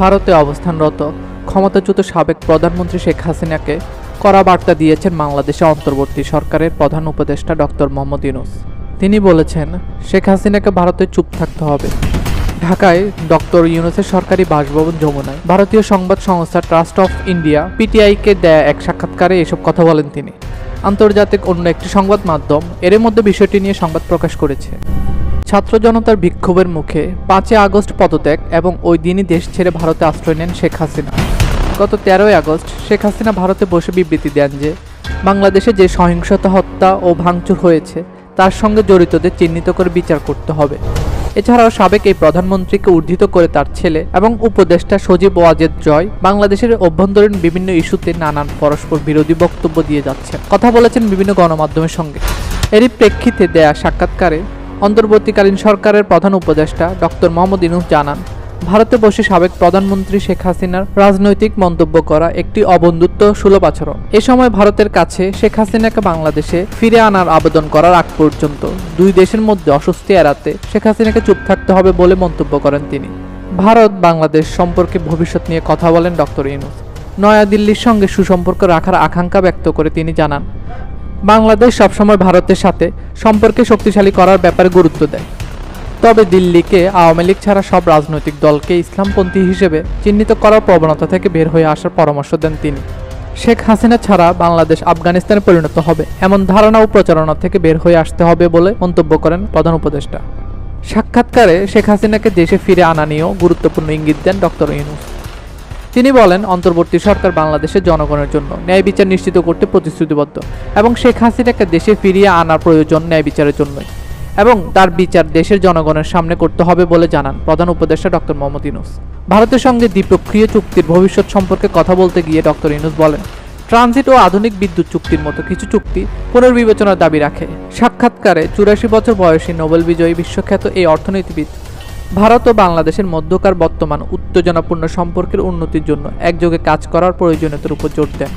ভারতে অবস্থানরত ক্ষমতাচ্যুত সাবেক প্রধানমন্ত্রী শেখ হাসিনাকে কড়া বার্তা দিয়েছেন বাংলাদেশে অন্তর্বর্তী সরকারের প্রধান উপদেষ্টা ডক্টর মোহাম্মদ ইউনূস। তিনি বলেছেন, শেখ হাসিনাকে ভারতে চুপ থাকতে হবে। ঢাকায় ডক্টর ইউনূসের সরকারি বাসভবন যমুনায় ভারতীয় সংবাদ সংস্থা ট্রাস্ট অফ ইন্ডিয়া পিটিআইকে দেয়া এক সাক্ষাৎকারে এসব কথা বলেন তিনি। আন্তর্জাতিক অন্য একটি সংবাদ মাধ্যম এর মধ্যে বিষয়টি নিয়ে সংবাদ প্রকাশ করেছে। ছাত্র জনতার বিক্ষোভের মুখে 5 আগস্ট পদত্যাগ এবং ওই দিনই দেশ ছেড়ে ভারতে আশ্রয় নেন শেখ হাসিনা। গত 13 আগস্ট শেখ হাসিনা ভারতে বসে বিবৃতি দেন যে বাংলাদেশে যে সহিংসতা, হত্যা ও ভাঙচুর হয়েছে তার সঙ্গে জড়িতদের চিহ্নিত করে বিচার করতে হবে। এছাড়াও সাবেক এই প্রধানমন্ত্রীকে উদ্ধৃত করে তার ছেলে এবং উপদেষ্টা সজীব ওয়াজেদ জয় বাংলাদেশের অভ্যন্তরীণ বিভিন্ন ইস্যুতে নানান পরস্পর বিরোধী বক্তব্য দিয়ে যাচ্ছেন, কথা বলেছেন বিভিন্ন গণমাধ্যমের সঙ্গে। এরই প্রেক্ষিতে দেয়া সাক্ষাৎকারে অন্তর্বর্তীকালীন সরকারের প্রধান উপদেষ্টা ডক্টর মোহাম্মদ ইউনূস জানান, ভারতে বসে সাবেক প্রধানমন্ত্রী শেখ হাসিনার রাজনৈতিক মন্তব্য করা একটি অবন্ধুত্ব সুলভ আচরণ। এ সময় ভারতের কাছে শেখ হাসিনাকে বাংলাদেশে ফিরে আনার আবেদন করার আগ পর্যন্ত দুই দেশের মধ্যে অস্বস্তি এড়াতে শেখ হাসিনাকে চুপ থাকতে হবে বলে মন্তব্য করেন তিনি। ভারত বাংলাদেশ সম্পর্কে ভবিষ্যৎ নিয়ে কথা বলেন ডক্টর ইউনূস। নয়াদিল্লির সঙ্গে সুসম্পর্ক রাখার আকাঙ্ক্ষা ব্যক্ত করে তিনি জানান, বাংলাদেশ সবসময় ভারতের সাথে সম্পর্কে শক্তিশালী করার ব্যাপারে গুরুত্ব দেয়। তবে দিল্লিকে আওয়ামী লীগ ছাড়া সব রাজনৈতিক দলকে ইসলামপন্থী হিসেবে চিহ্নিত করার প্রবণতা থেকে বের হয়ে আসার পরামর্শ দেন তিনি। শেখ হাসিনা ছাড়া বাংলাদেশ আফগানিস্তানে পরিণত হবে এমন ধারণা ও প্রচারণা থেকে বের হয়ে আসতে হবে বলে মন্তব্য করেন প্রধান উপদেষ্টা। সাক্ষাৎকারে শেখ হাসিনাকে দেশে ফিরে আনা নিয়েও গুরুত্বপূর্ণ ইঙ্গিত দেন ডক্টর ইউনূস। তিনি বলেন, অন্তর্বর্তী সরকার বাংলাদেশের জনগণের জন্য ন্যায় বিচার নিশ্চিত করতে প্রতিশ্রুতিবদ্ধ এবং শেখ হাসিনাকে দেশে ফিরিয়ে আনার প্রয়োজন ন্যায় বিচারের জন্যই এবং তার বিচার দেশের জনগণের সামনে করতে হবে বলে জানান প্রধান উপদেষ্টা ডক্টর মোহাম্মদ ইউনূস। ভারতের সঙ্গে দ্বিপক্ষীয় চুক্তির ভবিষ্যৎ সম্পর্কে কথা বলতে গিয়ে ডক্টর ইউনূস বলেন, ট্রানজিট ও আধুনিক বিদ্যুৎ চুক্তির মতো কিছু চুক্তি পুনর্বিবেচনার দাবি রাখে। সাক্ষাৎকারে 84 বছর বয়সী নোবেল বিজয়ী বিশ্বখ্যাত এই অর্থনীতিবিদ ভারত ও বাংলাদেশের মধ্যকার বর্তমান উত্তেজনাপূর্ণ সম্পর্কের উন্নতির জন্য একযোগে কাজ করার প্রয়োজনীয়তার উপর জোর দেন।